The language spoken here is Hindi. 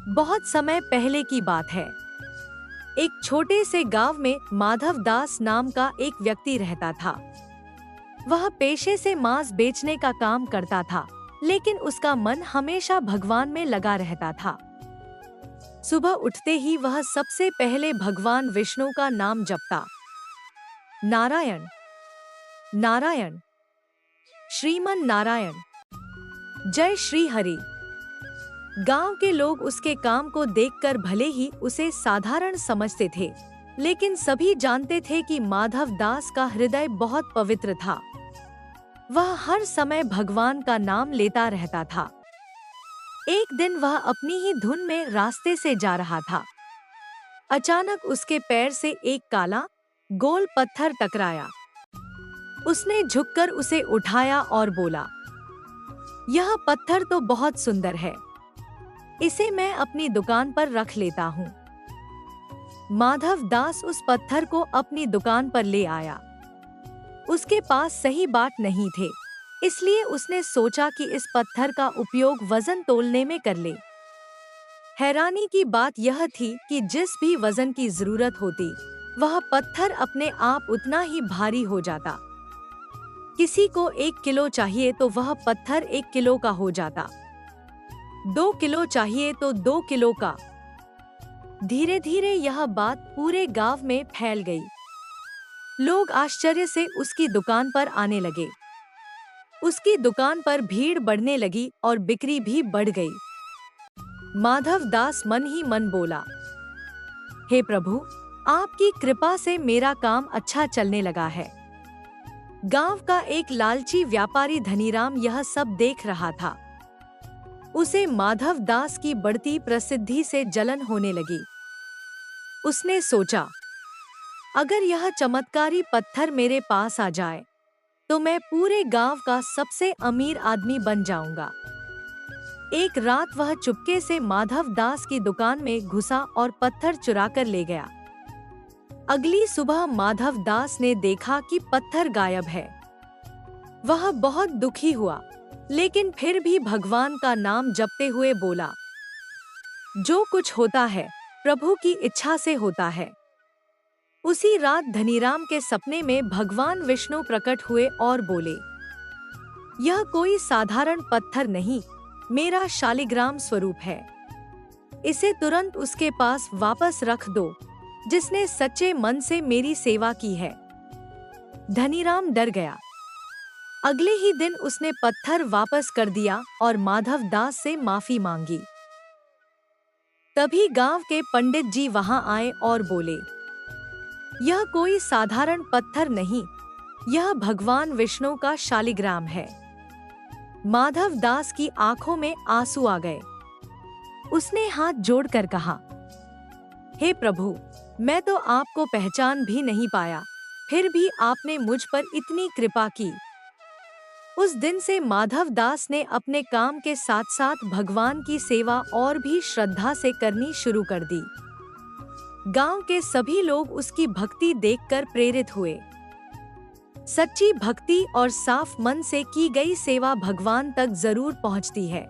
बहुत समय पहले की बात है। एक छोटे से गांव में माधव दास नाम का एक व्यक्ति रहता था। वह पेशे से मांस बेचने का काम करता था, लेकिन उसका मन हमेशा भगवान में लगा रहता था। सुबह उठते ही वह सबसे पहले भगवान विष्णु का नाम जपता। नारायण नारायण, श्रीमन नारायण, जय श्री हरि। गांव के लोग उसके काम को देखकर भले ही उसे साधारण समझते थे, लेकिन सभी जानते थे कि माधव दास का हृदय बहुत पवित्र था। वह हर समय भगवान का नाम लेता रहता था। एक दिन वह अपनी ही धुन में रास्ते से जा रहा था। अचानक उसके पैर से एक काला, गोल पत्थर टकराया। उसने झुककर उसे उठाया और बोला, यह पत्थर तो बहुत सुंदर है, इसे मैं अपनी दुकान पर रख लेता हूँ। माधव दास उस पत्थर को अपनी दुकान पर ले आया। उसके पास सही बाट नहीं थे, इसलिए उसने सोचा कि इस पत्थर का उपयोग वजन तोलने में कर ले। हैरानी की बात यह थी कि जिस भी वजन की जरूरत होती, वह पत्थर अपने आप उतना ही भारी हो जाता। किसी को 1 किलो चाहिए तो वह पत्थर 1 किलो का हो जाता। 2 किलो चाहिए तो 2 किलो का। धीरे धीरे यह बात पूरे गांव में फैल गई। लोग आश्चर्य से उसकी दुकान पर आने लगे। उसकी दुकान पर भीड़ बढ़ने लगी और बिक्री भी बढ़ गई। माधव दास मन ही मन बोला, हे प्रभु, आपकी कृपा से मेरा काम अच्छा चलने लगा है। गांव का एक लालची व्यापारी धनीराम यह सब देख रहा था। उसे माधव दास की बढ़ती प्रसिद्धि से जलन होने लगी। उसने सोचा, अगर यह चमत्कारी पत्थर मेरे पास आ जाए, तो मैं पूरे गांव का सबसे अमीर आदमी बन जाऊंगा। एक रात वह चुपके से माधव दास की दुकान में घुसा और पत्थर चुरा कर ले गया। अगली सुबह माधव दास ने देखा कि पत्थर गायब है। वह बहुत दुखी हुआ, लेकिन फिर भी भगवान का नाम जपते हुए बोला, जो कुछ होता है प्रभु की इच्छा से होता है। उसी रात धनीराम के सपने में भगवान विष्णु प्रकट हुए और बोले, यह कोई साधारण पत्थर नहीं, मेरा शालिग्राम स्वरूप है। इसे तुरंत उसके पास वापस रख दो, जिसने सच्चे मन से मेरी सेवा की है। धनीराम डर गया। अगले ही दिन उसने पत्थर वापस कर दिया और माधव दास से माफी मांगी। तभी गांव के पंडित जी वहां आए और बोले, यह कोई साधारण पत्थर नहीं, यह भगवान विष्णु का शालिग्राम है। माधव दास की आंखों में आंसू आ गए। उसने हाथ जोड़कर कहा, हे प्रभु, मैं तो आपको पहचान भी नहीं पाया, फिर भी आपने मुझ पर इतनी कृपा की। उस दिन से माधव दास ने अपने काम के साथ साथ भगवान की सेवा और भी श्रद्धा से करनी शुरू कर दी। गांव के सभी लोग उसकी भक्ति देखकर प्रेरित हुए। सच्ची भक्ति और साफ मन से की गई सेवा भगवान तक जरूर पहुंचती है।